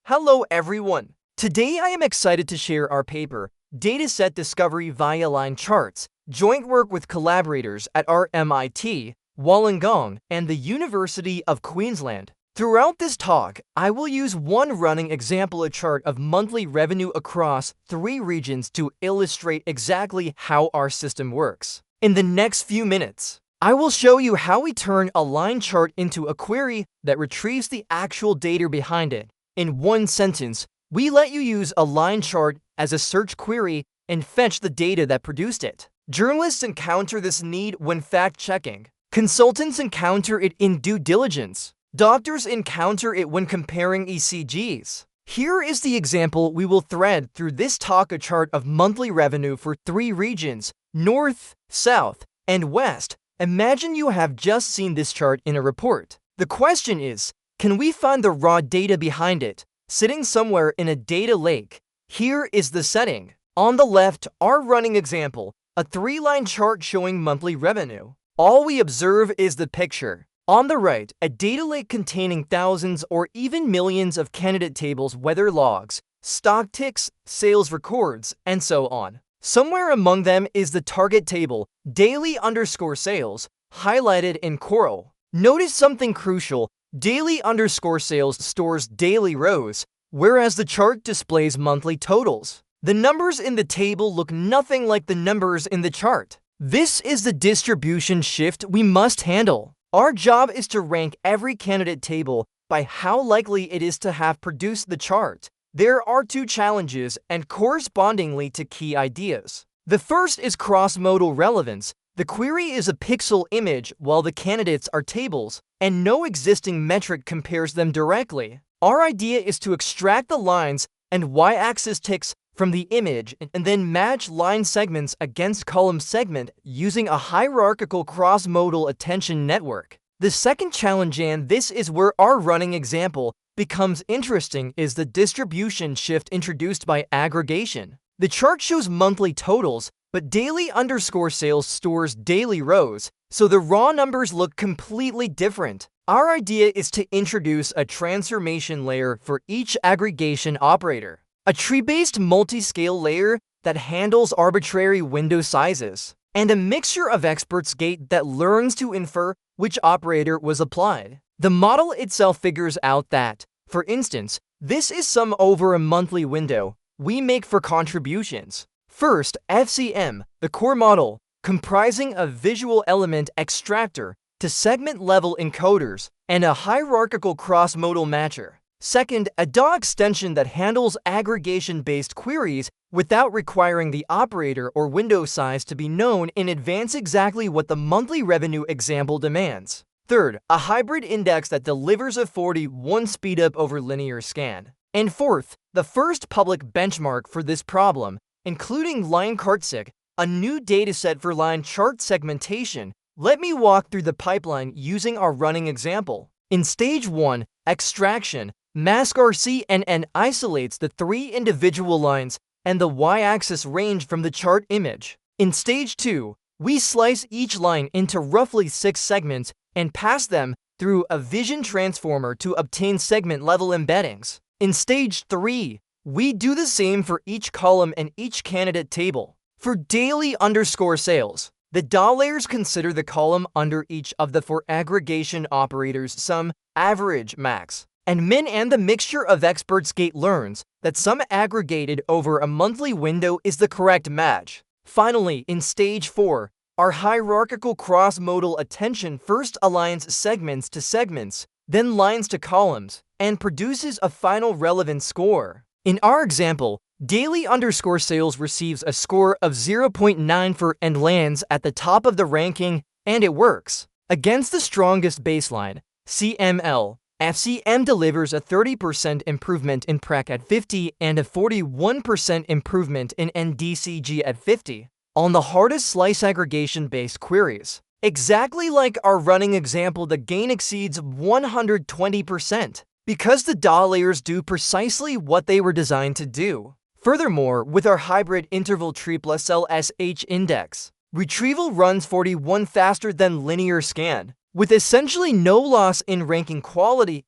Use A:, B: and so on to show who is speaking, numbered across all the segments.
A: Hello everyone! Today I am excited to share our paper, Dataset Discovery via Line Charts, joint work with collaborators at RMIT, Wollongong, and the University of Queensland. Throughout this talk, I will use one running example a chart of monthly revenue across 3 regions to illustrate exactly how our system works. In the next few minutes, I will show you how we turn a line chart into a query that retrieves the actual data behind it. In one sentence, we let you use a line chart as a search query and fetch the data that produced it. Journalists encounter this need when fact-checking. Consultants encounter it in due diligence. Doctors encounter it when comparing ECGs. Here is the example we will thread through this talk: a chart of monthly revenue for 3 regions, North, South, and West. Imagine you have just seen this chart in a report. The question is, can we find the raw data behind it, sitting somewhere in a data lake? Here is the setting. On the left, our running example, a 3-line chart showing monthly revenue. All we observe is the picture. On the right, a data lake containing thousands or even millions of candidate tables, weather logs, stock ticks, sales records, and so on. Somewhere among them is the target table, daily_sales, highlighted in coral. Notice something crucial. Daily_sales stores daily rows, whereas the chart displays monthly totals. The numbers in the table look nothing like the numbers in the chart. This is the distribution shift we must handle. Our job is to rank every candidate table by how likely it is to have produced the chart. There are 2 challenges and correspondingly to key ideas. The first is cross-modal relevance. The query is a pixel image while the candidates are tables, and no existing metric compares them directly. Our idea is to extract the lines and y-axis ticks from the image and then match line segments against column segment using a hierarchical cross-modal attention network. The second challenge, and this is where our running example becomes interesting, is the distribution shift introduced by aggregation. The chart shows monthly totals, but daily_sales stores daily rows, so the raw numbers look completely different. Our idea is to introduce a transformation layer for each aggregation operator, a tree-based multi-scale layer that handles arbitrary window sizes, and a mixture of experts gate that learns to infer which operator was applied. The model itself figures out that, for instance, this is sum over a monthly window we make for contributions. First, FCM, the core model, comprising a visual element extractor to segment-level encoders and a hierarchical cross-modal matcher. Second, a DAW extension that handles aggregation-based queries without requiring the operator or window size to be known in advance, exactly what the monthly revenue example demands. Third, a hybrid index that delivers a 41 speedup over linear scan. And fourth, the first public benchmark for this problem, including LineChartSig, a new dataset for line chart segmentation. Let me walk through the pipeline using our running example. In stage 1, extraction, mask_RCNN isolates the 3 individual lines and the y-axis range from the chart image. In stage 2, we slice each line into roughly 6 segments and pass them through a vision transformer to obtain segment-level embeddings. In stage 3, we do the same for each column and each candidate table. For daily_sales, the DAW layers consider the column under each of the 4 aggregation operators sum, average, max, and min, and the mixture of experts gate learns that sum aggregated over a monthly window is the correct match. Finally, in stage 4, our hierarchical cross-modal attention first aligns segments to segments, then lines to columns, and produces a final relevant score. In our example, daily_sales receives a score of 0.94 and lands at the top of the ranking, and it works. Against the strongest baseline, CML, FCM delivers a 30% improvement in PREC at 50 and a 41% improvement in NDCG at 50 on the hardest slice aggregation-based queries. Exactly like our running example, the gain exceeds 120% because the DAW layers do precisely what they were designed to do. Furthermore, with our hybrid interval tree plus LSH index, retrieval runs 41 faster than linear scan, with essentially no loss in ranking quality.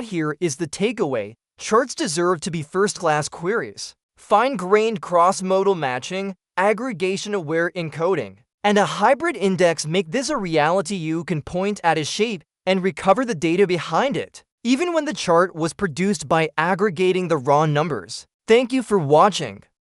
A: Here is the takeaway. Charts deserve to be first-class queries. Fine-grained cross-modal matching, aggregation-aware encoding, and a hybrid index make this a reality. You can point at a shape and recover the data behind it, even when the chart was produced by aggregating the raw numbers. Thank you for watching.